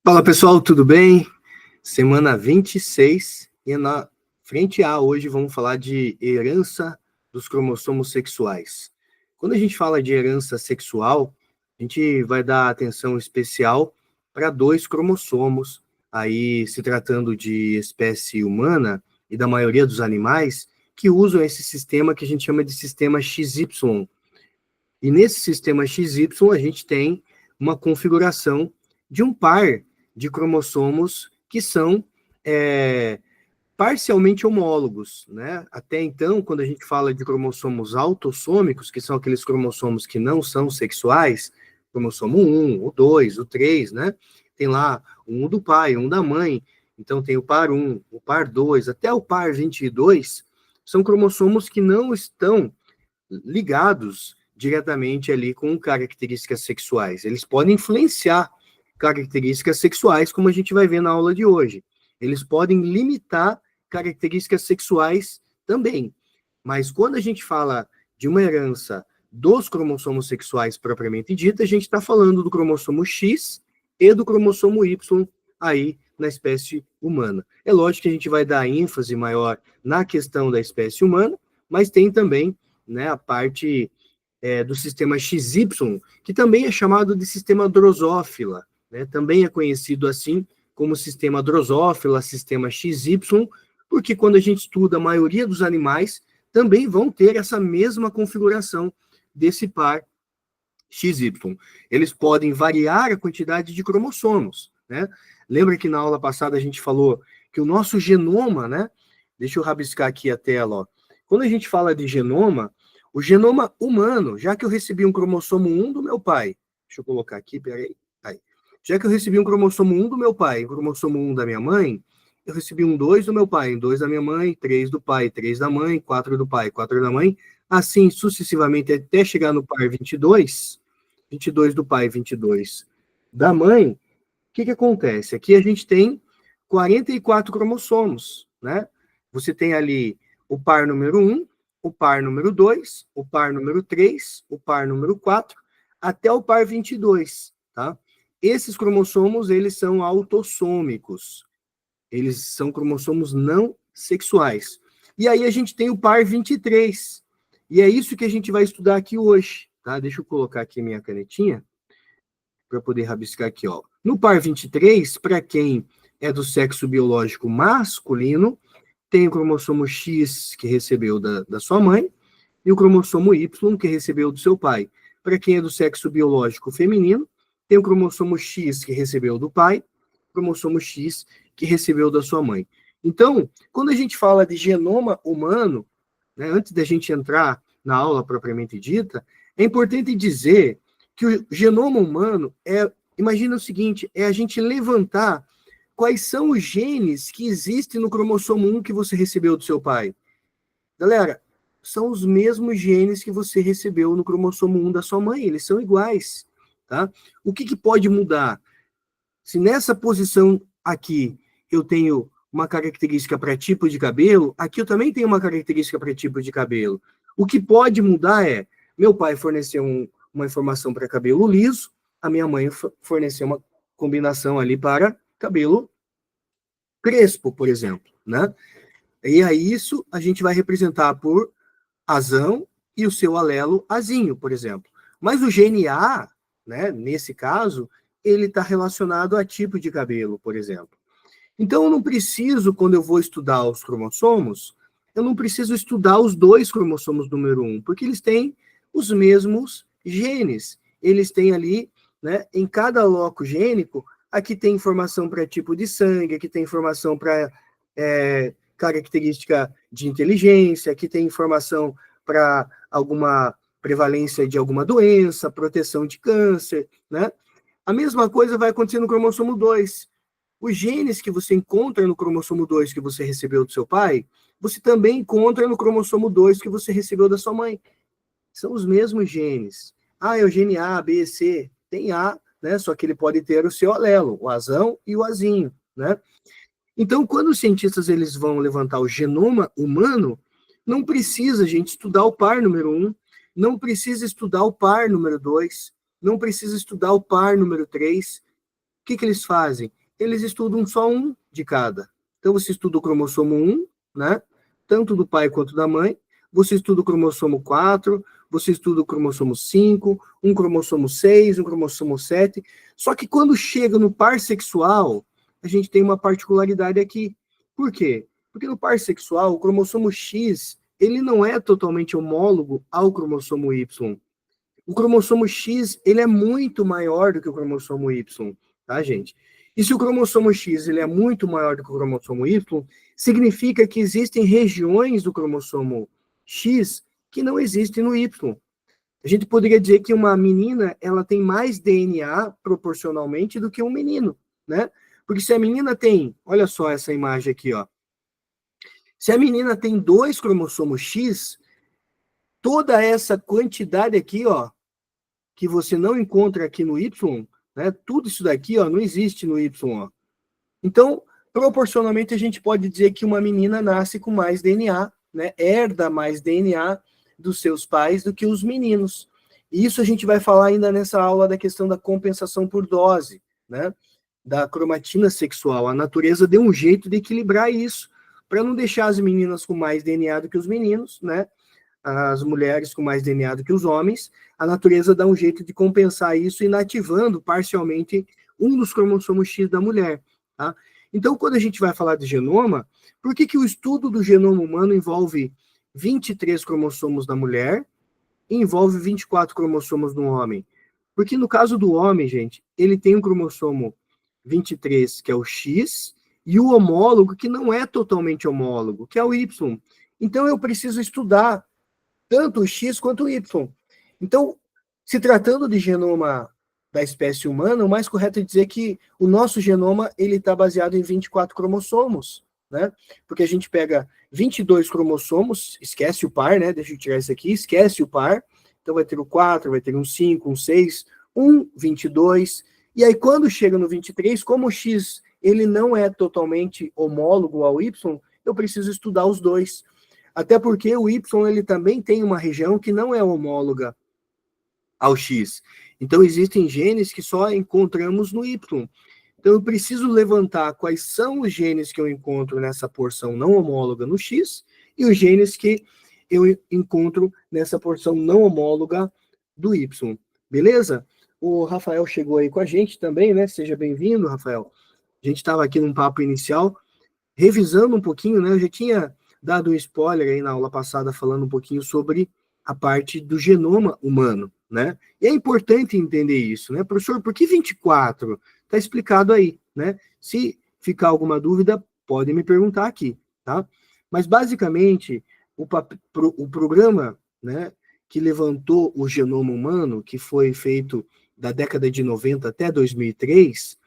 Fala pessoal, tudo bem? Semana 26 e na frente A hoje vamos falar de herança dos cromossomos sexuais. Quando a gente fala de herança sexual, a gente vai dar atenção especial para dois cromossomos, aí se tratando de espécie humana e da maioria dos animais, que usam esse sistema que a gente chama de sistema XY. E nesse sistema XY a gente tem uma configuração de um par de cromossomos que são parcialmente homólogos, né? Até então, quando a gente fala de cromossomos autossômicos, que são aqueles cromossomos que não são sexuais, cromossomo 1, o 2, o 3, né? Tem lá um do pai, um da mãe, então tem o par 1, o par 2, até o par 22, são cromossomos que não estão ligados diretamente ali com características sexuais. Eles podem influenciar características sexuais, como a gente vai ver na aula de hoje. Eles podem limitar características sexuais também. Mas quando a gente fala de uma herança dos cromossomos sexuais propriamente dita, a gente está falando do cromossomo X e do cromossomo Y aí na espécie humana. É lógico que a gente vai dar ênfase maior na questão da espécie humana, mas tem também, né, a parte do sistema XY, que também é chamado de sistema drosófila, né? Também é conhecido assim como sistema drosófila, sistema XY, porque quando a gente estuda a maioria dos animais, também vão ter essa mesma configuração desse par XY. Eles podem variar a quantidade de cromossomos, né? Lembra que na aula passada a gente falou que o nosso genoma, né? Deixa eu rabiscar aqui a tela, ó. Quando a gente fala de genoma, o genoma humano, já que eu recebi um cromossomo 1 do meu pai, deixa eu colocar aqui, peraí, aí. Já que eu recebi um cromossomo 1 do meu pai, um cromossomo 1 da minha mãe, eu recebi um 2 do meu pai, um 2 da minha mãe, 3 do pai, 3 da mãe, 4 do pai, 4 da mãe, assim sucessivamente até chegar no par 22, 22 do pai, 22 da mãe. O que acontece? Aqui a gente tem 44 cromossomos, né? Você tem ali o par número 1, o par número 2, o par número 3, o par número 4, até o par 22, tá? Esses cromossomos, eles são autossômicos. Eles são cromossomos não sexuais. E aí a gente tem o par 23. E é isso que a gente vai estudar aqui hoje, tá? Deixa eu colocar aqui minha canetinha para poder rabiscar aqui, ó. No par 23, para quem é do sexo biológico masculino, tem o cromossomo X que recebeu da sua mãe e o cromossomo Y que recebeu do seu pai. Para quem é do sexo biológico feminino, tem o cromossomo X que recebeu do pai, o cromossomo X que recebeu da sua mãe. Então, quando a gente fala de genoma humano, né, antes da gente entrar na aula propriamente dita, é importante dizer que o genoma humano imagina o seguinte, é a gente levantar quais são os genes que existem no cromossomo 1 que você recebeu do seu pai. Galera, são os mesmos genes que você recebeu no cromossomo 1 da sua mãe, eles são iguais, tá? O que pode mudar? Se nessa posição aqui eu tenho uma característica para tipo de cabelo, aqui eu também tenho uma característica para tipo de cabelo. O que pode mudar é, meu pai forneceu uma informação para cabelo liso, a minha mãe forneceu uma combinação ali para cabelo crespo, por exemplo, né? E aí isso a gente vai representar por azão e o seu alelo azinho, por exemplo. Mas o gene A, né, nesse caso, ele está relacionado a tipo de cabelo, por exemplo. Então, eu não preciso, quando eu vou estudar os cromossomos, eu não preciso estudar os dois cromossomos número 1, porque eles têm os mesmos genes. Eles têm ali, né, em cada loco gênico, aqui tem informação para tipo de sangue, aqui tem informação para característica de inteligência, aqui tem informação para alguma prevalência de alguma doença, proteção de câncer, né? A mesma coisa vai acontecer no cromossomo 2. Os genes que você encontra no cromossomo 2 que você recebeu do seu pai, você também encontra no cromossomo 2 que você recebeu da sua mãe. São os mesmos genes. Ah, é o gene A, B, C. Tem A, né? Só que ele pode ter o seu alelo, o azão e o azinho, né? Então, quando os cientistas eles vão levantar o genoma humano, não precisa a gente estudar o par número 1, não precisa estudar o par número 2, não precisa estudar o par número 3. que eles fazem? Eles estudam só um de cada. Então, você estuda o cromossomo 1, né? Tanto do pai quanto da mãe. Você estuda o cromossomo 4, você estuda o cromossomo 5, um cromossomo 6, um cromossomo 7. Só que quando chega no par sexual, a gente tem uma particularidade aqui. Por quê? Porque no par sexual, o cromossomo X, ele não é totalmente homólogo ao cromossomo Y. O cromossomo X, ele é muito maior do que o cromossomo Y, tá, gente? E se o cromossomo X, ele é muito maior do que o cromossomo Y, significa que existem regiões do cromossomo X que não existem no Y. A gente poderia dizer que uma menina, ela tem mais DNA proporcionalmente do que um menino, né? Porque se a menina tem, olha só essa imagem aqui, ó. Se a menina tem 2 cromossomos X, toda essa quantidade aqui, ó, que você não encontra aqui no Y, né? Tudo isso daqui, ó, não existe no Y, ó. Então, proporcionalmente, a gente pode dizer que uma menina nasce com mais DNA, né? Herda mais DNA dos seus pais do que os meninos. E isso a gente vai falar ainda nessa aula da questão da compensação por dose, né? Da cromatina sexual. A natureza deu um jeito de equilibrar isso, para não deixar as meninas com mais DNA do que os meninos, né? As mulheres com mais DNA do que os homens. A natureza dá um jeito de compensar isso, inativando parcialmente um dos cromossomos X da mulher, tá? Então, quando a gente vai falar de genoma, por que o estudo do genoma humano envolve 23 cromossomos da mulher e envolve 24 cromossomos no homem? Porque no caso do homem, gente, ele tem um cromossomo 23, que é o X, e o homólogo, que não é totalmente homólogo, que é o Y. Então, eu preciso estudar tanto o X quanto o Y. Então, se tratando de genoma da espécie humana, o mais correto é dizer que o nosso genoma ele está baseado em 24 cromossomos, né? Porque a gente pega 22 cromossomos, esquece o par, né? Deixa eu tirar isso aqui, esquece o par. Então vai ter o 4, vai ter um 5, um 6, um 22. E aí quando chega no 23, como o X ele não é totalmente homólogo ao Y, eu preciso estudar os dois. Até porque o Y ele também tem uma região que não é homóloga ao X. Então, existem genes que só encontramos no Y. Então, eu preciso levantar quais são os genes que eu encontro nessa porção não homóloga no X e os genes que eu encontro nessa porção não homóloga do Y. Beleza? O Rafael chegou aí com a gente também, né? Seja bem-vindo, Rafael. A gente estava aqui num papo inicial, revisando um pouquinho, né? Eu já tinha dado um spoiler aí na aula passada, falando um pouquinho sobre a parte do genoma humano, né? E é importante entender isso, né? Professor, por que 24? Está explicado aí, né? Se ficar alguma dúvida, pode me perguntar aqui, tá? Mas, basicamente, o programa, né, que levantou o genoma humano, que foi feito da década de 90 até 2003,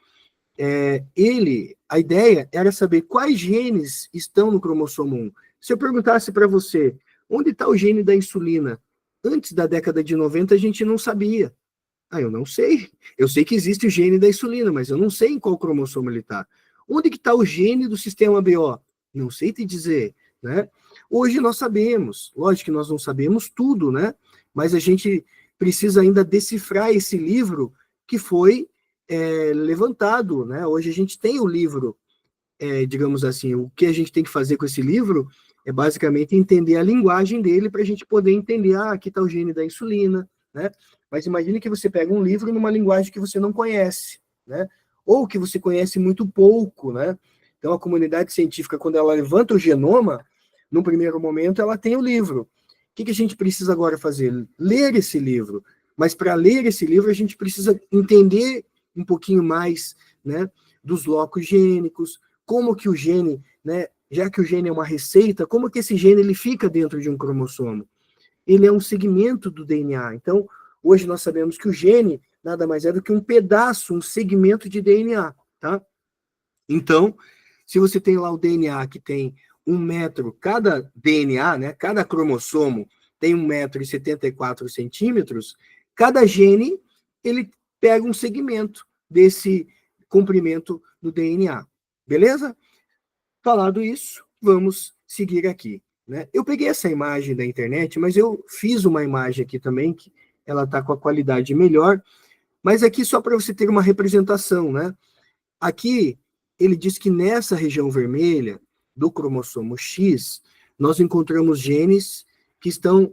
a ideia era saber quais genes estão no cromossomo 1. Se eu perguntasse para você, onde está o gene da insulina? Antes da década de 90, a gente não sabia. Ah, eu não sei. Eu sei que existe o gene da insulina, mas eu não sei em qual cromossomo ele está. Onde que está o gene do sistema BO? Não sei te dizer, né? Hoje nós sabemos. Lógico que nós não sabemos tudo, né? Mas a gente precisa ainda decifrar esse livro que foi levantado, né? Hoje a gente tem o livro, digamos assim, o que a gente tem que fazer com esse livro é basicamente entender a linguagem dele para a gente poder entender, aqui está o gene da insulina, né? Mas imagine que você pega um livro numa linguagem que você não conhece, né? Ou que você conhece muito pouco, né? Então a comunidade científica, quando ela levanta o genoma, no primeiro momento ela tem o livro. O que a gente precisa agora fazer? Ler esse livro. Mas para ler esse livro a gente precisa entender um pouquinho mais, né, dos locos gênicos, como que o gene, né, já que o gene é uma receita, como que esse gene ele fica dentro de um cromossomo? Ele é um segmento do DNA. Então, hoje nós sabemos que o gene nada mais é do que um pedaço, um segmento de DNA, tá? Então, se você tem lá o DNA que tem 1 metro, cada DNA, né, cada cromossomo tem 1,74 m, cada gene, ele pega um segmento desse comprimento do DNA. Beleza? Falado isso, vamos seguir aqui, né? Eu peguei essa imagem da internet, mas eu fiz uma imagem aqui também, que ela está com a qualidade melhor, mas aqui só para você ter uma representação, né? Aqui, ele diz que nessa região vermelha do cromossomo X, nós encontramos genes que estão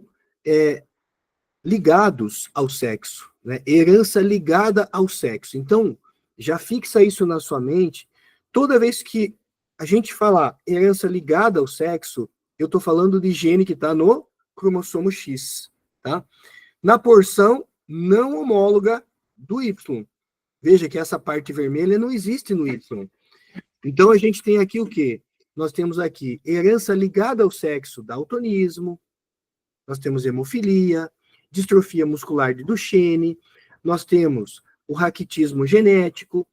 ligados ao sexo, né? Herança ligada ao sexo. Então, já fixa isso na sua mente. Toda vez que a gente falar herança ligada ao sexo, eu estou falando de gene que está no cromossomo X, tá? Na porção não homóloga do Y. Veja que essa parte vermelha não existe no Y. Então, a gente tem aqui o quê? Nós temos aqui herança ligada ao sexo, daltonismo, nós temos hemofilia, distrofia muscular de Duchenne, nós temos o raquitismo genético.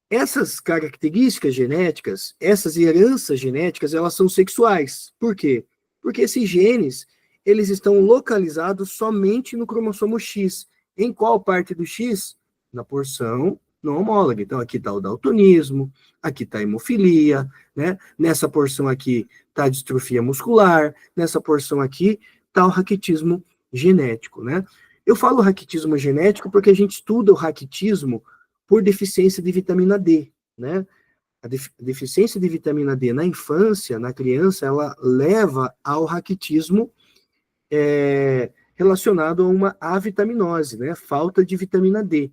Essas características genéticas, essas heranças genéticas, elas são sexuais. Por quê? Porque esses genes, eles estão localizados somente no cromossomo X. Em qual parte do X? Na porção não homóloga. Então, aqui está o daltonismo, aqui está a hemofilia, né? Nessa porção aqui está a distrofia muscular, nessa porção aqui está o raquitismo genético, né? Eu falo raquitismo genético porque a gente estuda o raquitismo por deficiência de vitamina D, né? A deficiência de vitamina D na infância, na criança, ela leva ao raquitismo relacionado a uma avitaminose, né? Falta de vitamina D.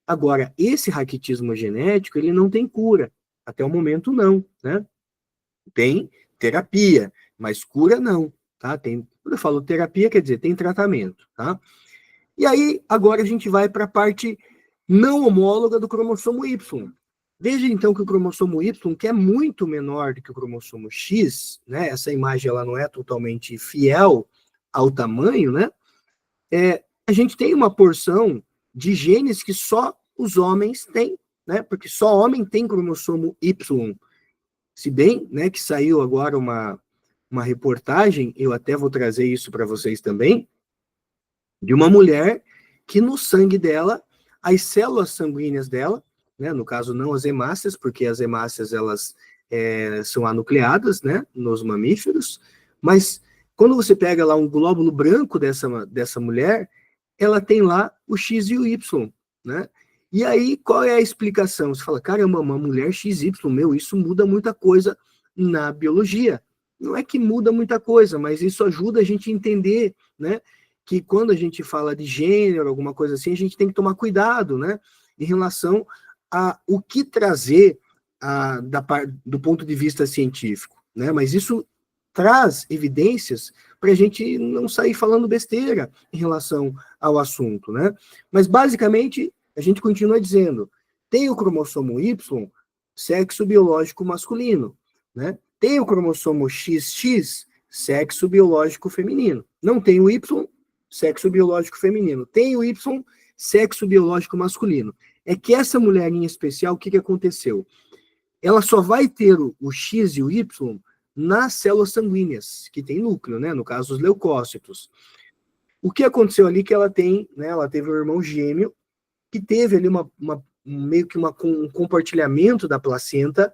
Agora, esse raquitismo genético, ele não tem cura. Até o momento, não, né? Tem terapia, mas cura não, tá? Quando eu falo terapia, quer dizer, tem tratamento, tá? E aí, agora a gente vai para a parte não homóloga do cromossomo Y. Veja, então, que o cromossomo Y, que é muito menor do que o cromossomo X, né? Essa imagem, ela não é totalmente fiel ao tamanho, né? A gente tem uma porção de genes que só os homens têm, né? Porque só homem tem cromossomo Y. Se bem, né, que saiu agora uma reportagem, eu até vou trazer isso para vocês também, de uma mulher que no sangue dela, as células sanguíneas dela, né, no caso não as hemácias, porque as hemácias elas são anucleadas, né, nos mamíferos, mas quando você pega lá um glóbulo branco dessa mulher, ela tem lá o X e o Y, né? E aí, qual é a explicação? Você fala, caramba, uma mulher XY, isso muda muita coisa na biologia. Não é que muda muita coisa, mas isso ajuda a gente a entender, né, que quando a gente fala de gênero, alguma coisa assim, a gente tem que tomar cuidado, né, em relação a o que trazer do ponto de vista científico, né, mas isso traz evidências para a gente não sair falando besteira em relação ao assunto, né, mas basicamente a gente continua dizendo, tem o cromossomo Y, sexo biológico masculino, né, tem o cromossomo XX, sexo biológico feminino, não tem o Y, sexo biológico feminino, tem o Y, sexo biológico masculino. É que essa mulher em especial, o que aconteceu? Ela só vai ter o X e o Y nas células sanguíneas, que tem núcleo, né? No caso, os leucócitos. O que aconteceu ali que ela tem, né? Ela teve um irmão gêmeo que teve ali meio que um compartilhamento da placenta,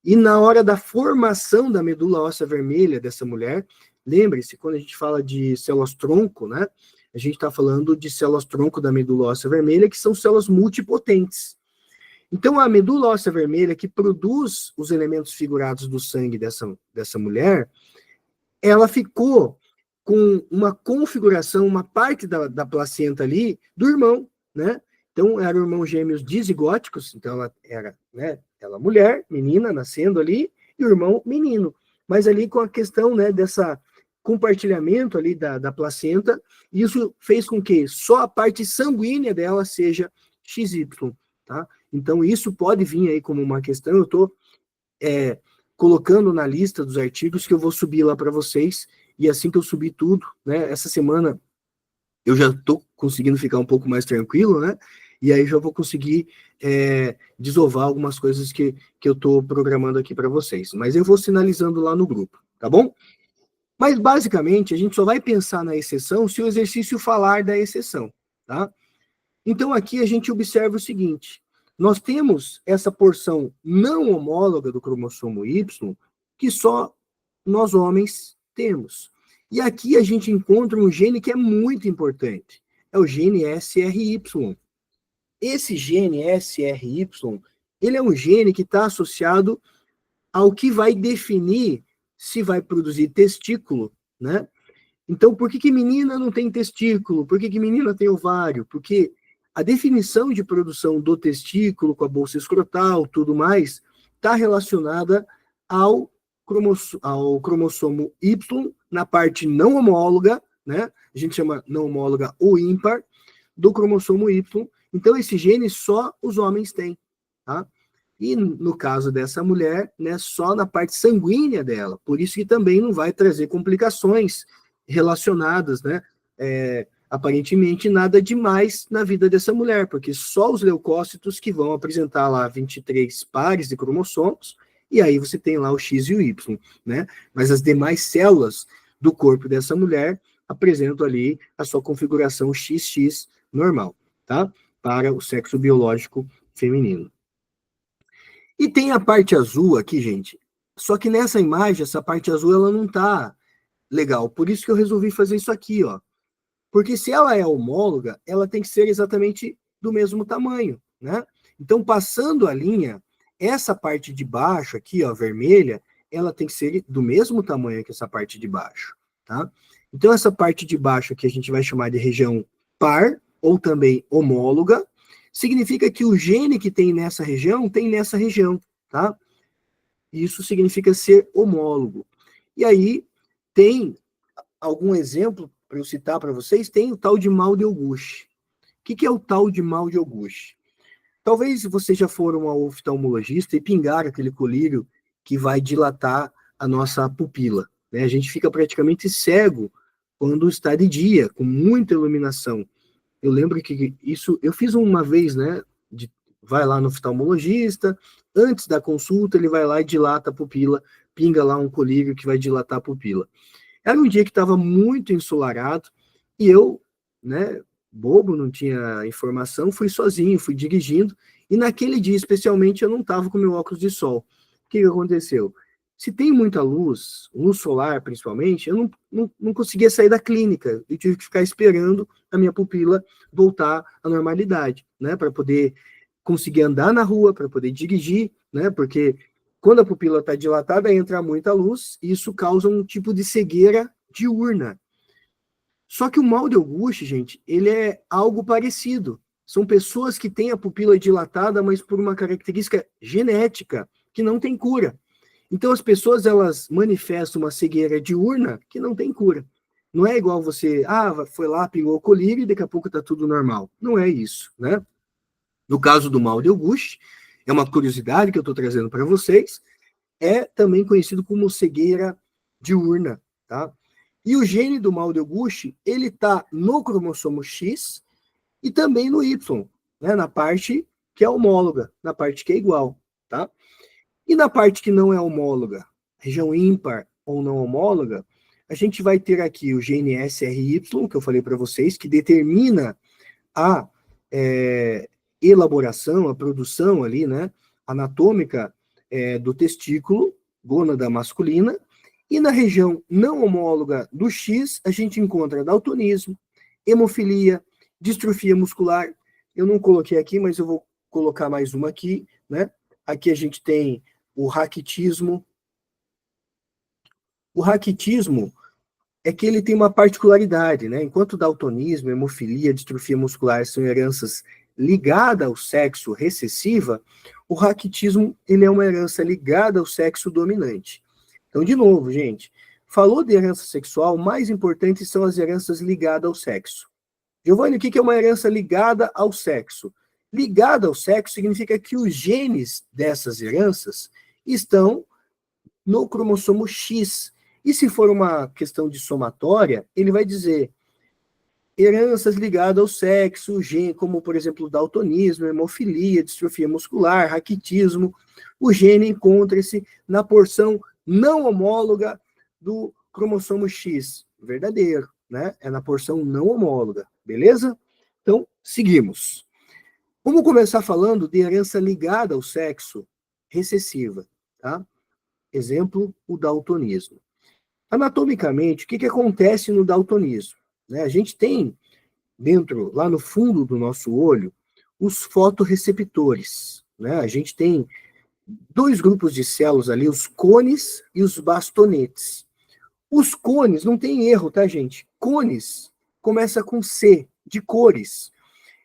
e na hora da formação da medula óssea vermelha dessa mulher, lembre-se, quando a gente fala de células-tronco, né? A gente está falando de células-tronco da medula óssea vermelha, que são células multipotentes. Então, a medula óssea vermelha, que produz os elementos figurados do sangue dessa mulher, ela ficou com uma configuração, uma parte da placenta ali, do irmão, né? Então, eram irmãos gêmeos dizigóticos, então ela era, né, ela mulher, menina, nascendo ali, e o irmão menino. Mas ali com a questão, né, dessa compartilhamento ali da placenta, isso fez com que só a parte sanguínea dela seja XY, tá? Então, isso pode vir aí como uma questão, eu estou colocando na lista dos artigos que eu vou subir lá para vocês, e assim que eu subir tudo, né, essa semana eu já estou conseguindo ficar um pouco mais tranquilo, né, e aí já vou conseguir desovar algumas coisas que eu estou programando aqui para vocês, mas eu vou sinalizando lá no grupo, tá bom? Mas, basicamente, a gente só vai pensar na exceção se o exercício falar da exceção, tá? Então, aqui a gente observa o seguinte, nós temos essa porção não homóloga do cromossomo Y, que só nós homens temos. E aqui a gente encontra um gene que é muito importante, é o gene SRY. Esse gene SRY, ele é um gene que está associado ao que vai definir se vai produzir testículo, né? Então, por que menina não tem testículo? Por que menina tem ovário? Porque a definição de produção do testículo com a bolsa escrotal, tudo mais, está relacionada ao cromossomo Y na parte não homóloga, né? A gente chama não homóloga ou ímpar, do cromossomo Y. Então, esse gene só os homens têm, tá? E no caso dessa mulher, né, só na parte sanguínea dela. Por isso que também não vai trazer complicações relacionadas, né? Aparentemente nada demais na vida dessa mulher, porque só os leucócitos que vão apresentar lá 23 pares de cromossomos, e aí você tem lá o X e o Y, né? Mas as demais células do corpo dessa mulher apresentam ali a sua configuração XX normal, tá? Para o sexo biológico feminino. E tem a parte azul aqui, gente. Só que nessa imagem, essa parte azul, ela não tá legal. Por isso que eu resolvi fazer isso aqui, ó. Porque se ela é homóloga, ela tem que ser exatamente do mesmo tamanho, né? Então, passando a linha, essa parte de baixo aqui, ó, vermelha, ela tem que ser do mesmo tamanho que essa parte de baixo, tá? Então, essa parte de baixo aqui a gente vai chamar de região par, ou também homóloga, significa que o gene que tem nessa região, tá? Isso significa ser homólogo. E aí, tem algum exemplo para eu citar para vocês? Tem o tal de mal de Auguste. O que é o tal de mal de Auguste? Talvez vocês já foram ao oftalmologista e pingaram aquele colírio que vai dilatar a nossa pupila, né? A gente fica praticamente cego quando está de dia, com muita iluminação. Eu lembro que isso, eu fiz uma vez, né? Vai lá no oftalmologista, antes da consulta, ele vai lá e dilata a pupila, pinga lá um colírio que vai dilatar a pupila. Era um dia que estava muito ensolarado, e eu, né, bobo, não tinha informação, fui sozinho, fui dirigindo, e naquele dia, especialmente, eu não estava com meu óculos de sol. O que aconteceu? Se tem muita luz, luz solar principalmente, eu não conseguia sair da clínica. Eu tive que ficar esperando a minha pupila voltar à normalidade, né? Para poder conseguir andar na rua, para poder dirigir, né? Porque quando a pupila está dilatada, entra muita luz, e isso causa um tipo de cegueira diurna. Só que o mal de Auguste, gente, ele é algo parecido. São pessoas que têm a pupila dilatada, mas por uma característica genética que não tem cura. Então, as pessoas, elas manifestam uma cegueira diurna que não tem cura. Não é igual você, foi lá, pingou o colírio e daqui a pouco está tudo normal. Não é isso, né? No caso do mal de Auguste, é uma curiosidade que eu estou trazendo para vocês, é também conhecido como cegueira diurna, tá? E o gene do mal de Auguste, ele está no cromossomo X e também no Y, né? Na parte que é homóloga, na parte que é igual, tá? E na parte que não é homóloga, região ímpar ou não homóloga, a gente vai ter aqui o gene SRY, que eu falei para vocês, que determina a elaboração, a produção ali, né, anatômica do testículo, gônada masculina, e na região não homóloga do X, a gente encontra daltonismo, hemofilia, distrofia muscular. Eu não coloquei aqui, mas eu vou colocar mais uma aqui, né? Aqui a gente tem o raquitismo. O raquitismo é que ele tem uma particularidade, né? Enquanto daltonismo, hemofilia, distrofia muscular são heranças ligadas ao sexo recessiva, o raquitismo ele é uma herança ligada ao sexo dominante. Então, de novo, gente, falou de herança sexual, o mais importante são as heranças ligadas ao sexo. Giovanni, o que é uma herança ligada ao sexo? Ligada ao sexo significa que os genes dessas heranças estão no cromossomo X. E se for uma questão de somatória, ele vai dizer heranças ligadas ao sexo, como, por exemplo, daltonismo, hemofilia, distrofia muscular, raquitismo. O gene encontra-se na porção não homóloga do cromossomo X. Verdadeiro, né? É na porção não homóloga, beleza? Então, seguimos. Vamos começar falando de herança ligada ao sexo recessiva, tá? Exemplo, o daltonismo. Anatomicamente, o que acontece no daltonismo? A gente tem dentro, lá no fundo do nosso olho, os fotorreceptores, né? A gente tem dois grupos de células ali, os cones e os bastonetes. Os cones, não tem erro, tá, gente? Cones começa com C, de cores.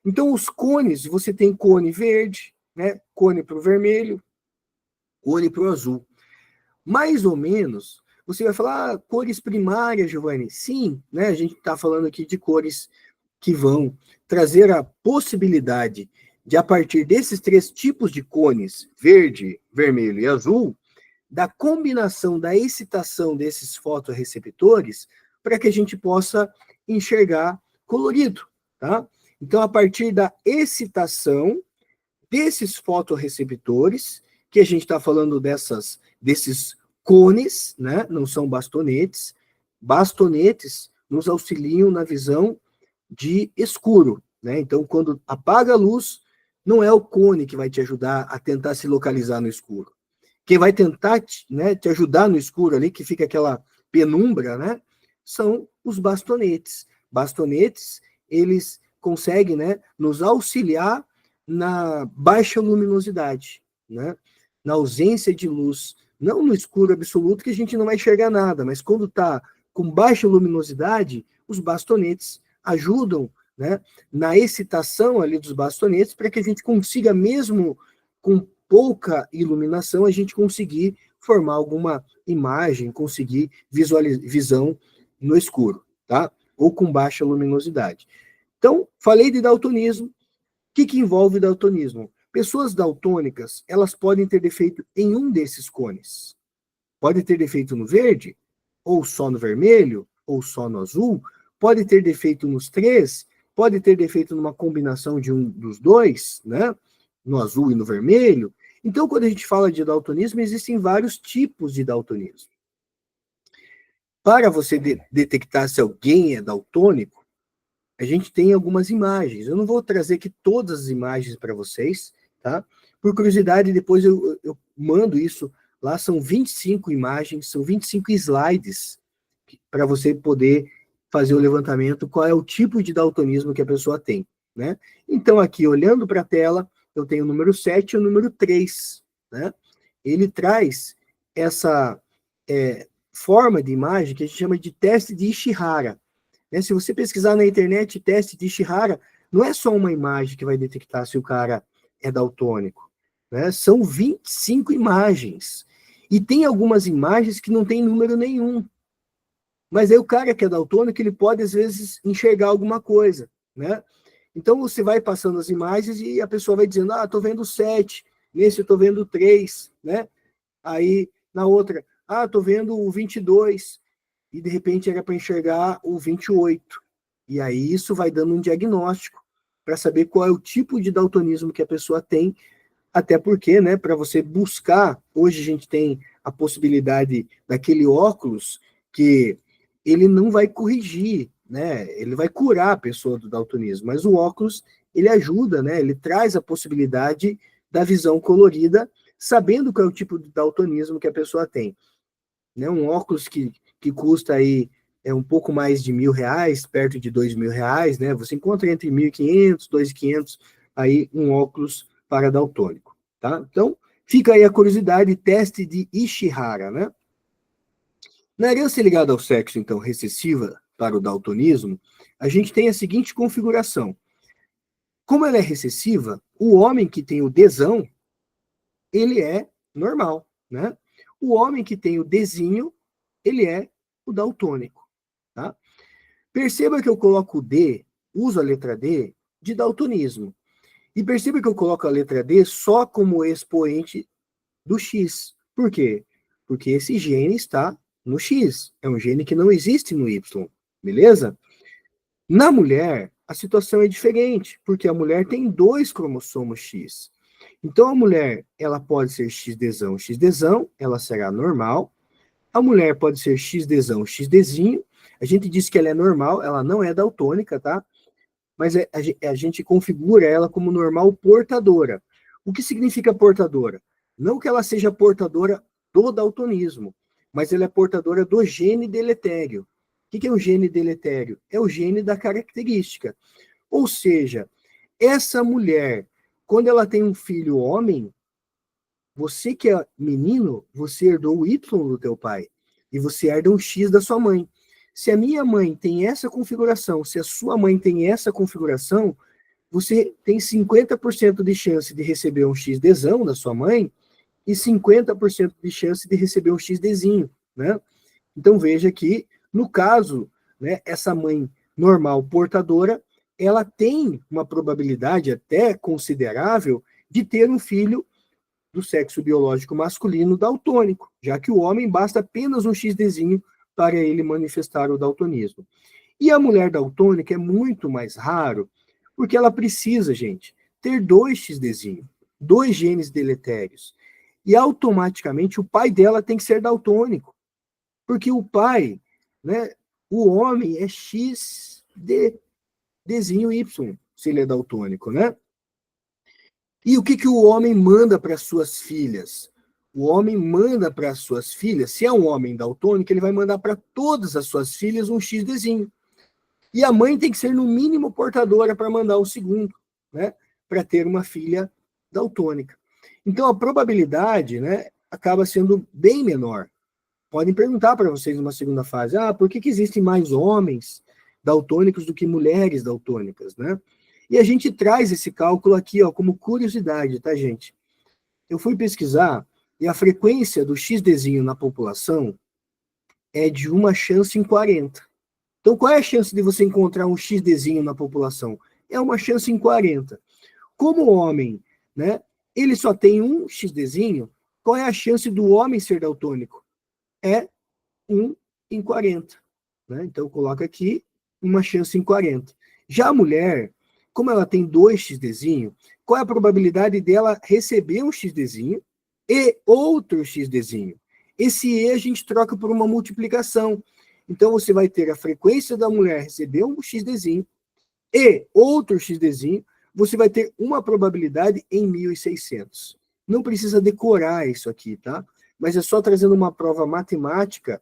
Então, os cones, você tem cone verde, né? Cone para o vermelho, cone para o azul. Mais ou menos, você vai falar, cores primárias, Giovanni. Sim, né? A gente está falando aqui de cores que vão trazer a possibilidade de, a partir desses três tipos de cones, verde, vermelho e azul, da combinação da excitação desses fotorreceptores para que a gente possa enxergar colorido, tá? Então, a partir da excitação desses fotorreceptores, que a gente está falando desses cones, né? Não são bastonetes. Bastonetes nos auxiliam na visão de escuro, né? Então, quando apaga a luz, não é o cone que vai te ajudar a tentar se localizar no escuro. Quem vai tentar, né, te ajudar no escuro ali, que fica aquela penumbra, né? São os bastonetes. Bastonetes, eles conseguem, né, nos auxiliar na baixa luminosidade, né? Na ausência de luz, não no escuro absoluto, que a gente não vai enxergar nada, mas quando está com baixa luminosidade, os bastonetes ajudam, né, na excitação ali dos bastonetes para que a gente consiga, mesmo com pouca iluminação, a gente conseguir formar alguma imagem, conseguir visão no escuro, tá? Ou com baixa luminosidade. Então, falei de daltonismo. O que envolve daltonismo? Pessoas daltônicas, elas podem ter defeito em um desses cones. Pode ter defeito no verde, ou só no vermelho, ou só no azul. Pode ter defeito nos três, pode ter defeito numa combinação de um dos dois, né? No azul e no vermelho. Então, quando a gente fala de daltonismo, existem vários tipos de daltonismo. Para você detectar se alguém é daltônico, a gente tem algumas imagens. Eu não vou trazer aqui todas as imagens para vocês, tá? Por curiosidade, depois eu mando isso. Lá são 25 imagens, são 25 slides para você poder fazer o levantamento, qual é o tipo de daltonismo que a pessoa tem, né? Então, aqui, olhando para a tela, eu tenho o número 7 e o número 3, né? Ele traz essa forma de imagem que a gente chama de teste de Ishihara. Né? Se você pesquisar na internet teste de Ishihara, não é só uma imagem que vai detectar se o cara é daltônico, né? São 25 imagens. E tem algumas imagens que não tem número nenhum. Mas aí o cara que é daltônico, ele pode, às vezes, enxergar alguma coisa, né? Então, você vai passando as imagens e a pessoa vai dizendo, tô vendo 7, nesse eu tô vendo 3, né? Aí, na outra, tô vendo o 22, e de repente era para enxergar o 28. E aí isso vai dando um diagnóstico para saber qual é o tipo de daltonismo que a pessoa tem, até porque, né, para você buscar, hoje a gente tem a possibilidade daquele óculos que ele não vai corrigir, né, ele vai curar a pessoa do daltonismo, mas o óculos, ele ajuda, né, ele traz a possibilidade da visão colorida, sabendo qual é o tipo de daltonismo que a pessoa tem. Né, um óculos que custa aí um pouco mais de R$1.000, perto de R$2.000, né? Você encontra entre 1.500, 2.500 aí um óculos para daltônico, tá? Então, fica aí a curiosidade, teste de Ishihara, né? Na herança ligada ao sexo, então, recessiva para o daltonismo, a gente tem a seguinte configuração. Como ela é recessiva, o homem que tem o Dzão, ele é normal, né? O homem que tem o Dzinho, ele é o daltônico, tá? Perceba que eu coloco o D, uso a letra D, de daltonismo. E perceba que eu coloco a letra D só como expoente do X. Por quê? Porque esse gene está no X. É um gene que não existe no Y. Beleza? Na mulher, a situação é diferente, porque a mulher tem 2 cromossomos X. Então, a mulher, ela pode ser XDzão, XDzão, ela será normal. A mulher pode ser XDzão, XDzinho. A gente diz que ela é normal, ela não é daltônica, tá? Mas a gente configura ela como normal portadora. O que significa portadora? Não que ela seja portadora do daltonismo, mas ela é portadora do gene deletério. O que é o gene deletério? É o gene da característica. Ou seja, essa mulher Quando ela tem um filho homem, você que é menino, você herdou o Y do teu pai. E você herda um X da sua mãe. Se a minha mãe tem essa configuração, se a sua mãe tem essa configuração, você tem 50% de chance de receber um XDzão da sua mãe e 50% de chance de receber um XDzinho, né? Então veja que, no caso, né, essa mãe normal portadora, ela tem uma probabilidade até considerável de ter um filho do sexo biológico masculino daltônico, já que o homem basta apenas um XDzinho para ele manifestar o daltonismo. E a mulher daltônica é muito mais raro, porque ela precisa, gente, ter 2 XDzinhos, 2 genes deletérios. E automaticamente o pai dela tem que ser daltônico, porque o pai, né, o homem é XDzinho Y, se ele é daltônico, né? E o que o homem manda para suas filhas? O homem manda para as suas filhas, se é um homem daltônico, ele vai mandar para todas as suas filhas um XDzinho. E a mãe tem que ser, no mínimo, portadora para mandar o segundo, né? Para ter uma filha daltônica. Então, a probabilidade, né, acaba sendo bem menor. Podem perguntar para vocês numa segunda fase, por que existem mais homens daltônicos do que mulheres daltônicas, né? E a gente traz esse cálculo aqui, ó, como curiosidade, tá, gente? Eu fui pesquisar e a frequência do XDzinho na população é de 1 chance em 40. Então, qual é a chance de você encontrar um XDzinho na população? É 1 chance em 40. Como o homem, né, ele só tem um XDzinho, qual é a chance do homem ser daltônico? É 1 em 40. Né? Então, coloca aqui 1 chance em 40. Já a mulher, como ela tem 2 XDzinho, qual é a probabilidade dela receber um XDzinho e outro XDzinho? Esse E a gente troca por uma multiplicação. Então, você vai ter a frequência da mulher receber um XDzinho e outro XDzinho, você vai ter uma probabilidade em 1.600. Não precisa decorar isso aqui, tá? Mas é só trazendo uma prova matemática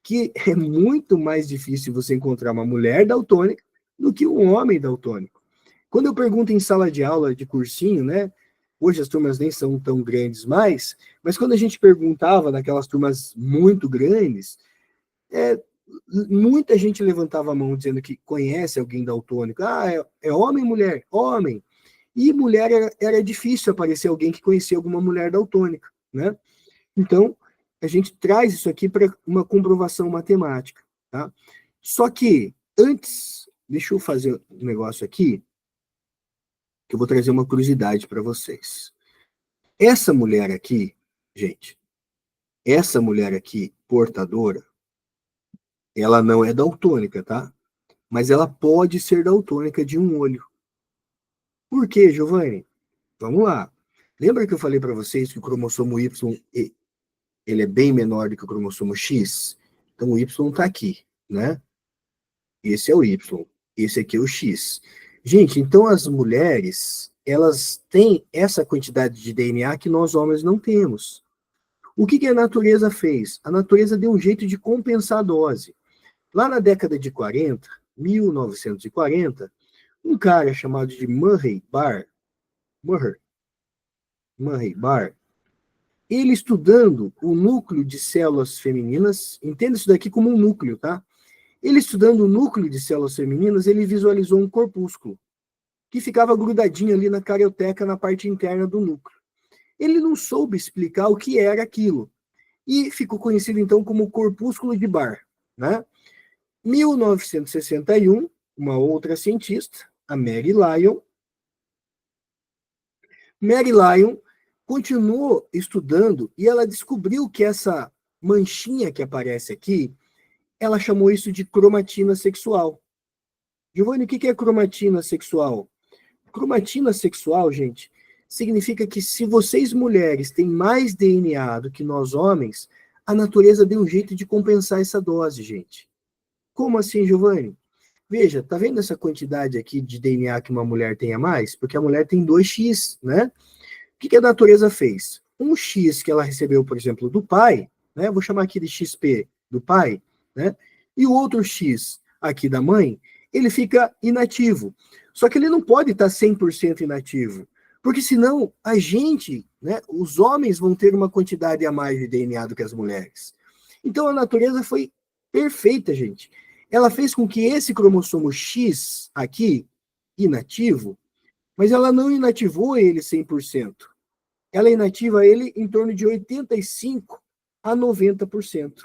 que é muito mais difícil você encontrar uma mulher daltônica do que um homem daltônico. Quando eu pergunto em sala de aula de cursinho, né? Hoje as turmas nem são tão grandes mais, mas quando a gente perguntava naquelas turmas muito grandes, muita gente levantava a mão dizendo que conhece alguém daltônico. É homem ou mulher? Homem. E mulher era difícil aparecer alguém que conhecia alguma mulher daltônica, né? Então, a gente traz isso aqui para uma comprovação matemática, tá? Só que, antes, deixa eu fazer um negócio aqui, que eu vou trazer uma curiosidade para vocês. Essa mulher aqui, gente, essa mulher aqui, portadora, ela não é daltônica, tá? Mas ela pode ser daltônica de um olho. Por quê, Giovanni? Vamos lá. Lembra que eu falei para vocês que o cromossomo Y ele é bem menor do que o cromossomo X? Então o Y está aqui, né? Esse é o Y. Esse aqui é o X. Gente, então as mulheres, elas têm essa quantidade de DNA que nós homens não temos. O que a natureza fez? A natureza deu um jeito de compensar a dose. Lá na década de 40, 1940, um cara chamado de Murray Barr, ele estudando o núcleo de células femininas, entenda isso daqui como um núcleo, tá? Ele estudando o núcleo de células femininas, ele visualizou um corpúsculo que ficava grudadinho ali na carioteca, na parte interna do núcleo. Ele não soube explicar o que era aquilo, e ficou conhecido então como corpúsculo de Barr, né? 1961, uma outra cientista, a Mary Lyon continuou estudando e ela descobriu que essa manchinha que aparece aqui, ela chamou isso de cromatina sexual. Giovanni, o que é cromatina sexual? Cromatina sexual, gente, significa que se vocês mulheres têm mais DNA do que nós homens, a natureza deu um jeito de compensar essa dose, gente. Como assim, Giovanni? Veja, tá vendo essa quantidade aqui de DNA que uma mulher tem a mais? Porque a mulher tem 2x, né? O que a natureza fez? Um X que ela recebeu, por exemplo, do pai, né? Vou chamar aqui de XP do pai, né? E o outro X aqui da mãe, ele fica inativo. Só que ele não pode estar 100% inativo, Porque senão a gente, né, os homens vão ter uma quantidade a mais de DNA do que as mulheres. Então a natureza foi perfeita, gente. Ela fez com que esse cromossomo X aqui, inativo, mas ela não inativou ele 100%. Ela inativa ele em torno de 85% a 90%.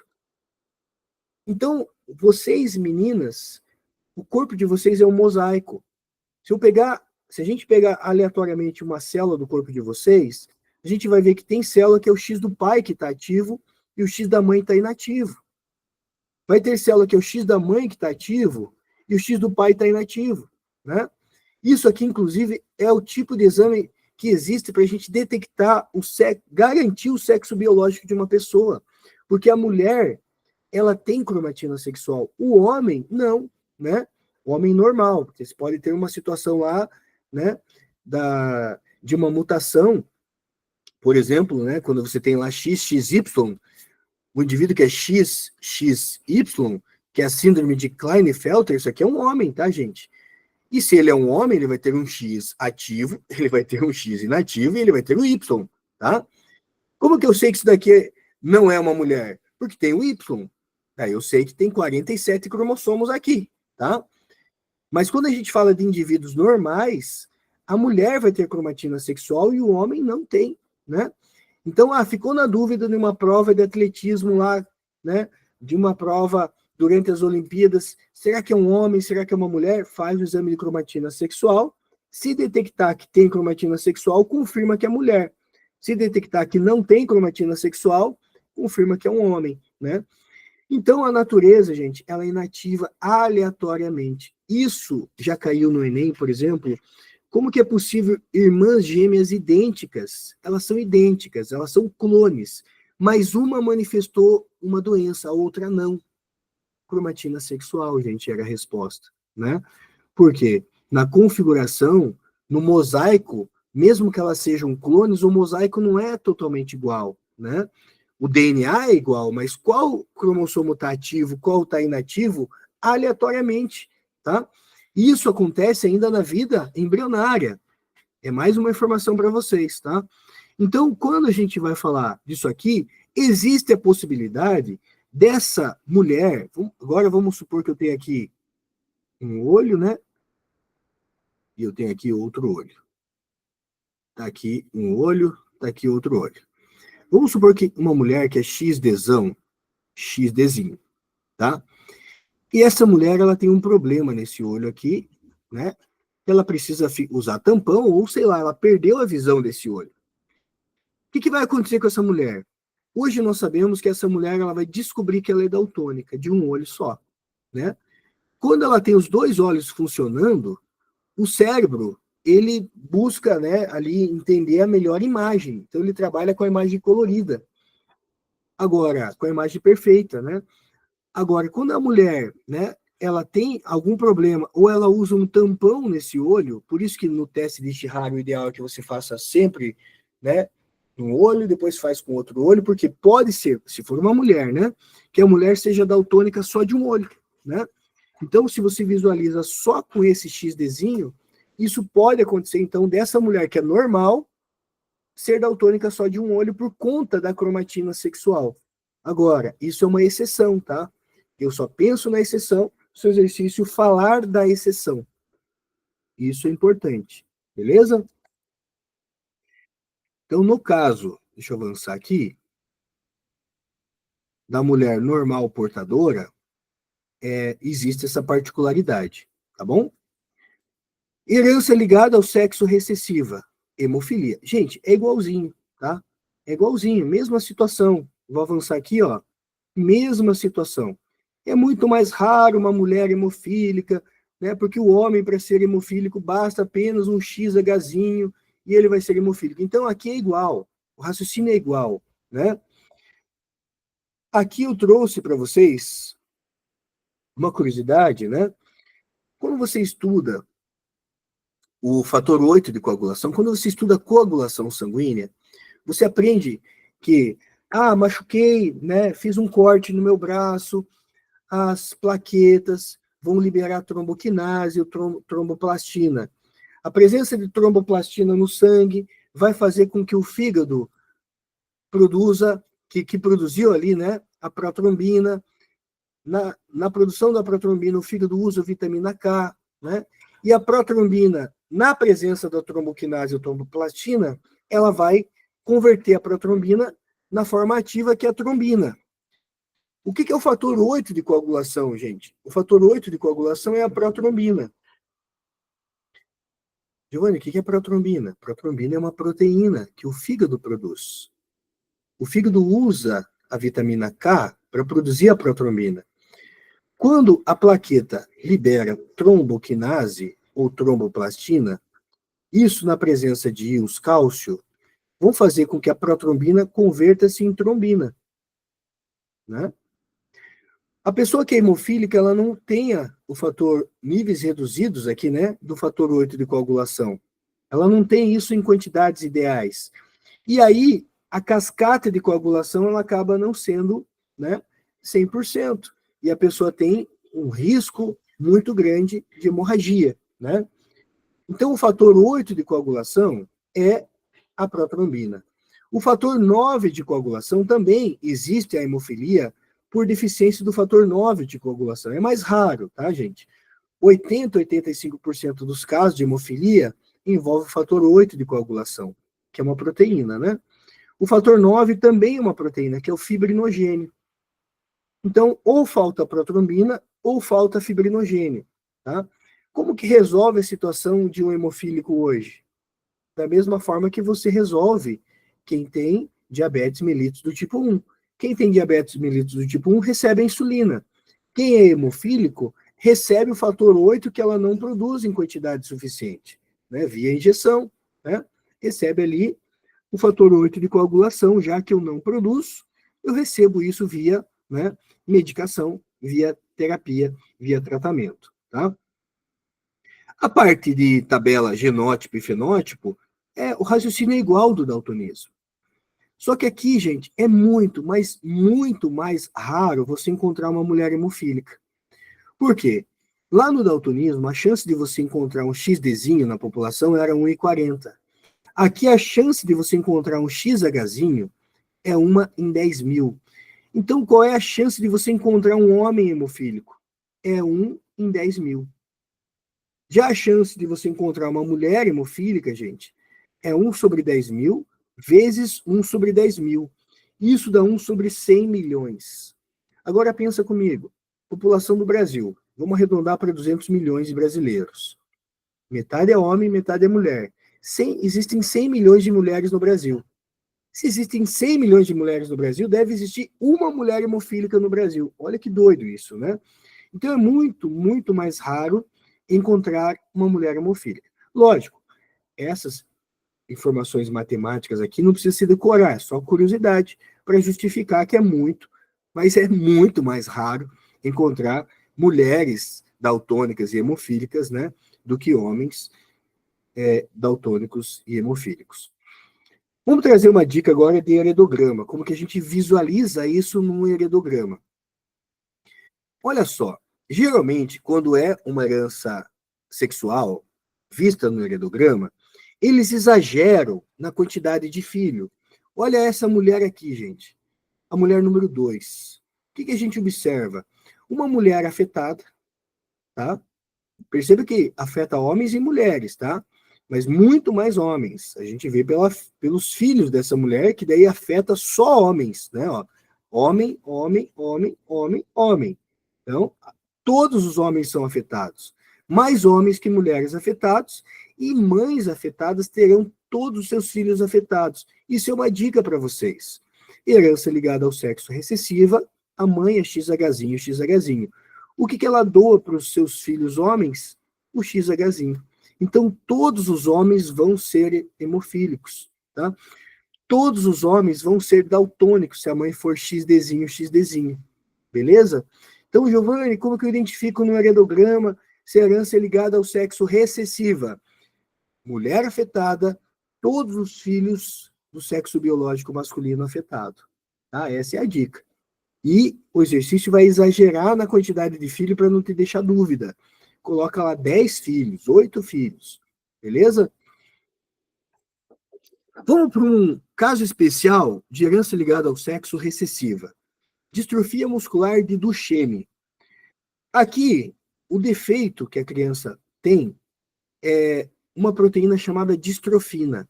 Então, vocês, meninas, o corpo de vocês é um mosaico. Se a gente pegar aleatoriamente uma célula do corpo de vocês, a gente vai ver que tem célula que é o X do pai que está ativo e o X da mãe está inativo. Vai ter célula que é o X da mãe que está ativo e o X do pai está inativo, né? Isso aqui, inclusive, é o tipo de exame que existe para a gente detectar garantir o sexo biológico de uma pessoa. Porque a mulher, ela tem cromatina sexual. O homem, não, né? O homem normal, porque você pode ter uma situação lá, né, de uma mutação, por exemplo, né, quando você tem lá XXY, o indivíduo que é XXY, que é a síndrome de Klinefelter, isso aqui é um homem, tá, gente? E se ele é um homem, ele vai ter um X ativo, ele vai ter um X inativo e ele vai ter um Y, tá? Como que eu sei que isso daqui não é uma mulher? Porque tem o Y. Aí eu sei que tem 47 cromossomos aqui, tá? Mas quando a gente fala de indivíduos normais, a mulher vai ter cromatina sexual e o homem não tem, né? Então, ficou na dúvida de uma prova de atletismo lá, né? De uma prova durante as Olimpíadas, será que é um homem, será que é uma mulher? Faz o exame de cromatina sexual. Se detectar que tem cromatina sexual, confirma que é mulher. Se detectar que não tem cromatina sexual, confirma que é um homem, né? Então, a natureza, gente, ela é inativa aleatoriamente. Isso já caiu no Enem, por exemplo. Como que é possível irmãs gêmeas idênticas? Elas são idênticas, elas são clones, mas uma manifestou uma doença, a outra não. Cromatina sexual, gente, era a resposta, né? Por quê? Na configuração, no mosaico, mesmo que elas sejam clones, o mosaico não é totalmente igual, né? O DNA é igual, mas qual cromossomo está ativo, qual está inativo, aleatoriamente, tá? Isso acontece ainda na vida embrionária. É mais uma informação para vocês, tá? Então, quando a gente vai falar disso aqui, existe a possibilidade dessa mulher, agora vamos supor que eu tenho aqui um olho, né? E eu tenho aqui outro olho. Tá aqui um olho, tá aqui outro olho. Vamos supor que uma mulher que é XDzão, XDzinho, tá? E essa mulher, ela tem um problema nesse olho aqui, né? Ela precisa usar tampão ou, sei lá, ela perdeu a visão desse olho. O que vai acontecer com essa mulher? Hoje nós sabemos que essa mulher, ela vai descobrir que ela é daltônica, de um olho só, né? Quando ela tem os dois olhos funcionando, o cérebro, ele busca, né, ali entender a melhor imagem. Então ele trabalha com a imagem colorida. Agora, com a imagem perfeita, né? Agora, quando a mulher, né, ela tem algum problema ou ela usa um tampão nesse olho, por isso que no teste de Chiari o ideal é que você faça sempre, né, um olho, depois faz com outro olho, porque pode ser, se for uma mulher, né, que a mulher seja daltônica só de um olho, né? Então, se você visualiza só com esse XDzinho, isso pode acontecer, então, dessa mulher que é normal ser daltônica só de um olho por conta da cromatina sexual. Agora, isso é uma exceção, tá? Eu só penso na exceção, seu exercício falar da exceção. Isso é importante, beleza? Então, no caso, deixa eu avançar aqui, da mulher normal portadora, existe essa particularidade, tá bom? Herança ligada ao sexo recessiva, hemofilia. Gente, é igualzinho, tá? É igualzinho, mesma situação. Vou avançar aqui, ó. Mesma situação. É muito mais raro uma mulher hemofílica, né? Porque o homem, para ser hemofílico, basta apenas um XHzinho e ele vai ser hemofílico. Então, aqui é igual. O raciocínio é igual, né? Aqui eu trouxe para vocês uma curiosidade, né? Quando você estuda o fator 8 de coagulação, quando você estuda coagulação sanguínea, você aprende que, machuquei, né, fiz um corte no meu braço, as plaquetas vão liberar tromboquinase ou tromboplastina. A presença de tromboplastina no sangue vai fazer com que o fígado produza, que produziu ali, né, a protrombina. Na produção da protrombina, o fígado usa a vitamina K, né? E a protrombina, na presença da tromboquinase ou tromboplastina, ela vai converter a protrombina na forma ativa, que é a trombina. O que é o fator 8 de coagulação, gente? O fator 8 de coagulação é a protrombina. Giovanni, o que é protrombina? Protrombina é uma proteína que o fígado produz. O fígado usa a vitamina K para produzir a protrombina. Quando a plaqueta libera tromboquinase ou tromboplastina, isso na presença de íons cálcio, vão fazer com que a protrombina converta-se em trombina, né? A pessoa que é hemofílica, ela não tenha o fator, níveis reduzidos aqui, né, do fator 8 de coagulação. Ela não tem isso em quantidades ideais. E aí, a cascata de coagulação, ela acaba não sendo, né, 100%. E a pessoa tem um risco muito grande de hemorragia, né? Então, o fator 8 de coagulação é a protrombina. O fator 9 de coagulação também existe a hemofilia por deficiência do fator 9 de coagulação. É mais raro, tá, gente? 85% dos casos de hemofilia envolve o fator 8 de coagulação, que é uma proteína, né? O fator 9 também é uma proteína, que é o fibrinogênio. Então, ou falta protrombina, ou falta fibrinogênio, tá? Como que resolve a situação de um hemofílico hoje? Da mesma forma que você resolve quem tem diabetes mellitus do tipo 1. Quem tem diabetes mellitus do tipo 1 recebe a insulina. Quem é hemofílico recebe o fator 8 que ela não produz em quantidade suficiente, né? Via injeção, né? Recebe ali o fator 8 de coagulação, já que eu não produzo, eu recebo isso via, né, medicação, via terapia, via tratamento, tá? A parte de tabela genótipo e fenótipo, o raciocínio é igual do daltonismo. Só que aqui, gente, é muito, mas muito mais raro você encontrar uma mulher hemofílica. Por quê? Lá no daltonismo, a chance de você encontrar um XDzinho na população era 1,40. Aqui a chance de você encontrar um XHzinho é 1 em 10 mil. Então, qual é a chance de você encontrar um homem hemofílico? É 1 em 10 mil. Já a chance de você encontrar uma mulher hemofílica, gente, é 1 sobre 10 mil vezes 1 sobre 10 mil. Isso dá 1 sobre 100 milhões. Agora pensa comigo. População do Brasil. Vamos arredondar para 200 milhões de brasileiros. Metade é homem, metade é mulher. Existem 100 milhões de mulheres no Brasil. Se existem 100 milhões de mulheres no Brasil, deve existir uma mulher hemofílica no Brasil. Olha que doido isso, né? Então é muito, muito mais raro encontrar uma mulher hemofílica. Lógico, essas informações matemáticas aqui não precisa se decorar, é só curiosidade para justificar que é muito, mas é muito mais raro encontrar mulheres daltônicas e hemofílicas, né, do que homens daltônicos e hemofílicos. Vamos trazer uma dica agora de heredograma, como que a gente visualiza isso num heredograma. Olha só, geralmente, quando é uma herança sexual vista no heredograma, eles exageram na quantidade de filho. Olha essa mulher aqui, gente. A mulher número 2. O que a gente observa? Uma mulher afetada, tá? Perceba que afeta homens e mulheres, tá? Mas muito mais homens. A gente vê pelos filhos dessa mulher, que daí afeta só homens, né? Ó, homem, homem, homem, homem, homem. Então, todos os homens são afetados. Mais homens que mulheres afetados, e mães afetadas terão todos os seus filhos afetados. Isso é uma dica para vocês. Herança ligada ao sexo recessiva, a mãe é XHzinho, XHzinho. O que ela doa para os seus filhos homens? O XHzinho. Então, todos os homens vão ser hemofílicos, tá? Todos os homens vão ser daltônicos, se a mãe for XDzinho, XDzinho. Beleza? Então, Giovanni, como que eu identifico no heredograma se a herança é ligada ao sexo recessiva? Mulher afetada, todos os filhos do sexo biológico masculino afetado. Tá? Essa é a dica. E o exercício vai exagerar na quantidade de filhos para não te deixar dúvida. Coloca lá 10 filhos, 8 filhos. beleza? Vamos para um caso especial de herança ligada ao sexo recessiva. Distrofia muscular de Duchenne. Aqui, o defeito que a criança tem é uma proteína chamada distrofina.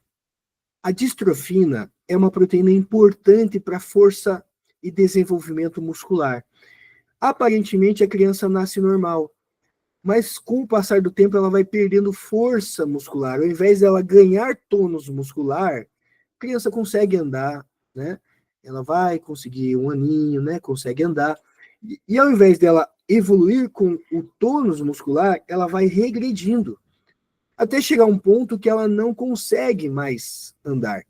A distrofina é uma proteína importante para força e desenvolvimento muscular. Aparentemente, a criança nasce normal, mas com o passar do tempo ela vai perdendo força muscular. Ao invés dela ganhar tônus muscular, a criança consegue andar, né? Ela vai conseguir um aninho, né? Consegue andar. E ao invés dela evoluir com o tônus muscular, ela vai regredindo, até chegar a um ponto que ela não consegue mais andar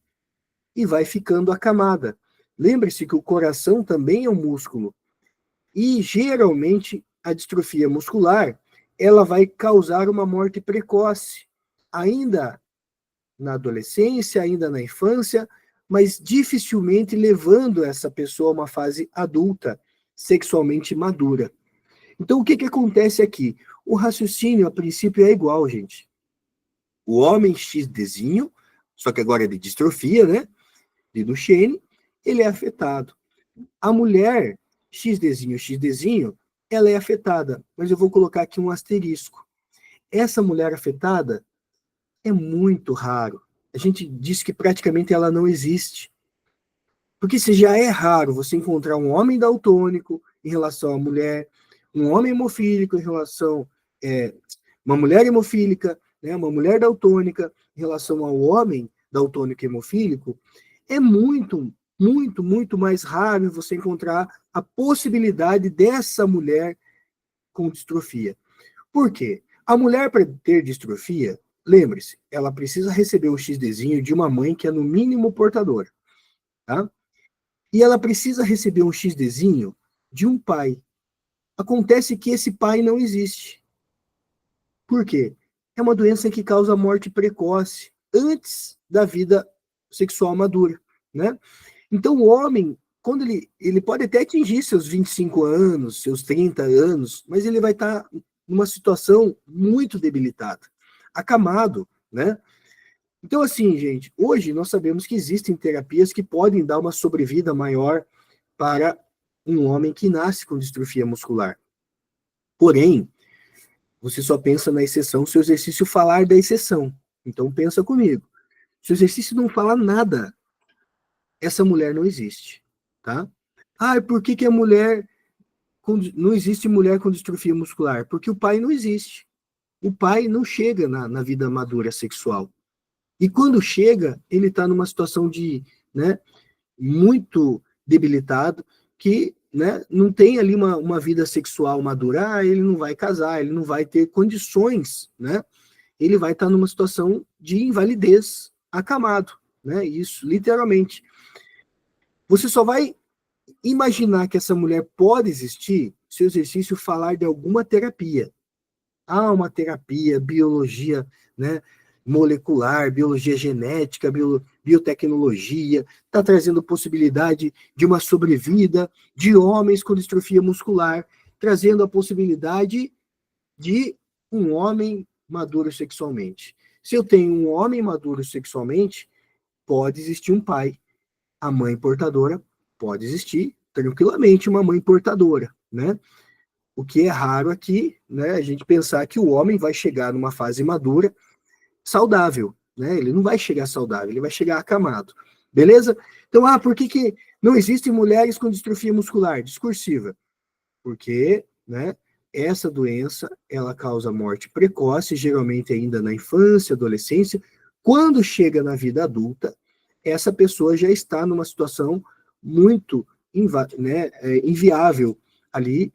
e vai ficando acamada. Lembre-se que o coração também é um músculo e geralmente a distrofia muscular ela vai causar uma morte precoce, ainda na adolescência, ainda na infância, mas dificilmente levando essa pessoa a uma fase adulta, sexualmente madura. Então, o que, que acontece aqui? O raciocínio, a princípio, é igual, gente. O homem XDzinho, só que agora é de distrofia, né? De Duchenne, ele é afetado. A mulher XDzinho, ela é afetada, mas eu vou colocar aqui um asterisco. Essa mulher afetada é muito raro. A gente diz que praticamente ela não existe. Porque se já é raro você encontrar um homem daltônico em relação à mulher, um homem hemofílico em relação uma mulher hemofílica, né, uma mulher daltônica em relação ao homem daltônico hemofílico, é muito, muito, muito mais raro você encontrar a possibilidade dessa mulher com distrofia. Por quê? A mulher, para ter distrofia, lembre-se, ela precisa receber o XDzinho de uma mãe que é no mínimo portadora, tá? E ela precisa receber um XDzinho de um pai. Acontece que esse pai não existe. Por quê? É uma doença que causa morte precoce, antes da vida sexual madura, né? Então, o homem, quando ele pode até atingir seus 25 anos, seus 30 anos, mas ele vai estar numa situação muito debilitada, acamado, né? Então, assim, gente, hoje nós sabemos que existem terapias que podem dar uma sobrevida maior para um homem que nasce com distrofia muscular. Porém, você só pensa na exceção se o exercício falar da exceção. Então, pensa comigo. Se o exercício não falar nada, essa mulher não existe, tá? Ah, por que, que a mulher não existe mulher com distrofia muscular? Porque o pai não existe. O pai não chega na vida madura sexual. E quando chega, ele está numa situação de, né, muito debilitado, que, né, não tem ali uma vida sexual madura. Ah, ele não vai casar, ele não vai ter condições, né? Ele vai estar numa situação de invalidez, acamado, né? Isso, literalmente. Você só vai imaginar que essa mulher pode existir se o exercício falar de alguma terapia. Ah, uma terapia, biologia, né, molecular, biologia genética, biotecnologia, está trazendo possibilidade de uma sobrevida de homens com distrofia muscular, trazendo a possibilidade de um homem maduro sexualmente. Se eu tenho um homem maduro sexualmente, pode existir um pai. A mãe portadora pode existir tranquilamente uma mãe portadora, né? O que é raro aqui, né? A gente pensar que o homem vai chegar numa fase madura saudável, né? Ele não vai chegar saudável, ele vai chegar acamado. Beleza? Então, por que não existem mulheres com distrofia muscular discursiva? Porque, né, essa doença, ela causa morte precoce, geralmente ainda na infância, adolescência. Quando chega na vida adulta, essa pessoa já está numa situação muito inviável ali,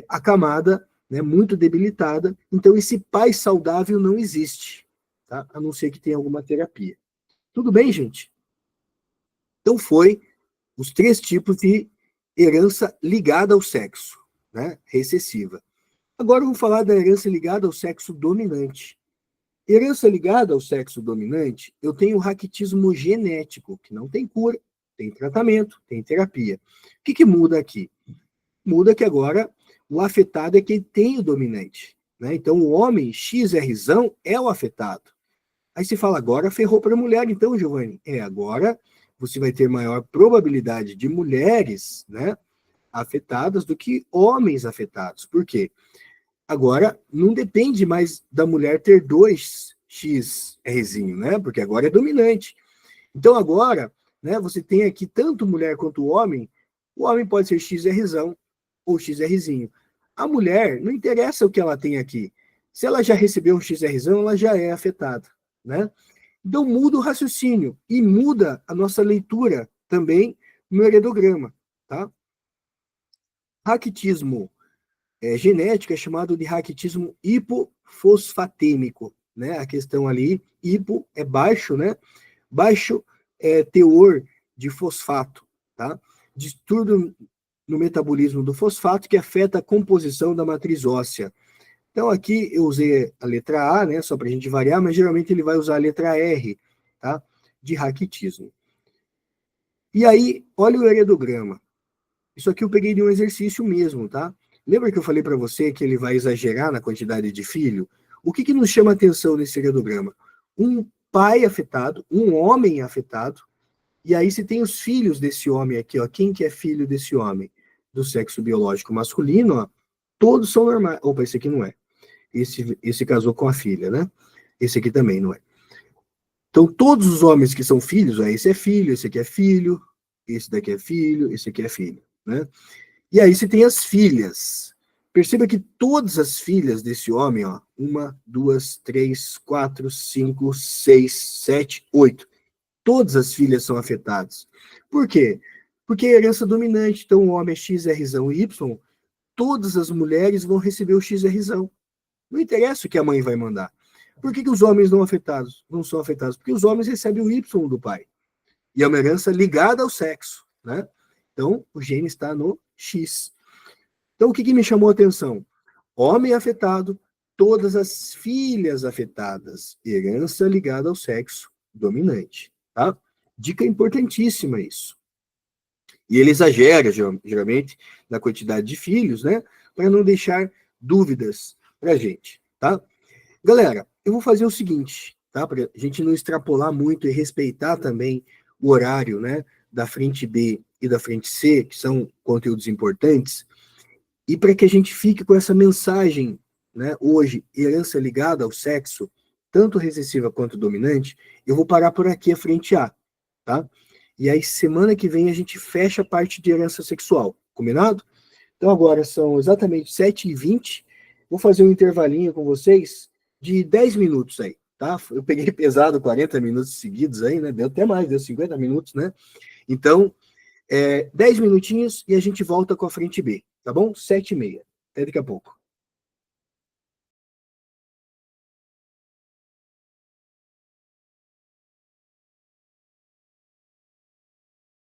acamada, né, muito debilitada. Então, esse pai saudável não existe, tá? A não ser que tenha alguma terapia. Tudo bem, gente? Então, foi os 3 tipos de herança ligada ao sexo, né, recessiva. Agora, vamos falar da herança ligada ao sexo dominante. Herança ligada ao sexo dominante, eu tenho raquitismo genético, que não tem cura, tem tratamento, tem terapia. O que muda aqui? Muda que agora o afetado é quem tem o dominante. né? Então, o homem XRzão é o afetado. Aí você fala, agora ferrou para a mulher, então, Giovanni. Agora você vai ter maior probabilidade de mulheres, né, afetadas do que homens afetados. Por quê? Agora, não depende mais da mulher ter 2XRzinho, né? Porque agora é dominante. Então, agora, né, você tem aqui tanto mulher quanto homem. O homem pode ser XRzão ou XRzinho. A mulher, não interessa o que ela tem aqui. Se ela já recebeu um XRzão, ela já é afetada, né? Então, muda o raciocínio e muda a nossa leitura também no heredograma, tá? Raquitismo genético é chamado de raquitismo hipofosfatêmico, né? A questão ali, hipo é baixo, né? Baixo teor de fosfato, tá? Distúrbio no metabolismo do fosfato que afeta a composição da matriz óssea. Então, aqui eu usei a letra A, né, só para a gente variar, mas geralmente ele vai usar a letra R, tá? De raquitismo. E aí, olha o heredograma. Isso aqui eu peguei de um exercício mesmo, tá? Lembra que eu falei para você que ele vai exagerar na quantidade de filho? O que nos chama atenção nesse heredograma? Um pai afetado, um homem afetado, e aí se tem os filhos desse homem aqui, ó, quem que é filho desse homem? Do sexo biológico masculino, ó, todos são normais. Opa, esse aqui não é. Esse casou com a filha, né? Esse aqui também não é. Então, todos os homens que são filhos, ó, esse é filho, esse aqui é filho, esse daqui é filho, esse aqui é filho, né? E aí você tem as filhas. Perceba que todas as filhas desse homem, ó, 1, 2, 3, 4, 5, 6, 7, 8. Todas as filhas são afetadas. Por quê? Porque é herança dominante. Então, o homem é XRzão e Y, todas as mulheres vão receber o XRzão. Não interessa o que a mãe vai mandar. Por que os homens não são afetados? Porque os homens recebem o Y do pai. E é uma herança ligada ao sexo, né? Então, o gene está no X. Então, o que me chamou a atenção? Homem afetado, todas as filhas afetadas. Herança ligada ao sexo dominante, tá? Dica importantíssima isso. E ele exagera, geralmente, na quantidade de filhos, né? Para não deixar dúvidas para a gente, tá? Galera, eu vou fazer o seguinte, tá? Para a gente não extrapolar muito e respeitar também o horário, né? Da frente B e da frente C, que são conteúdos importantes, e para que a gente fique com essa mensagem, né? Hoje, herança ligada ao sexo, tanto recessiva quanto dominante, eu vou parar por aqui a frente A, tá? E aí, semana que vem, a gente fecha a parte de herança sexual, combinado? Então, agora são exatamente 7h20. Vou fazer um intervalinho com vocês de 10 minutos aí, tá? Eu peguei pesado 40 minutos seguidos aí, né? Deu até mais, deu 50 minutos, né? Então, 10 minutinhos e a gente volta com a frente B, tá bom? 7h30. Até daqui a pouco.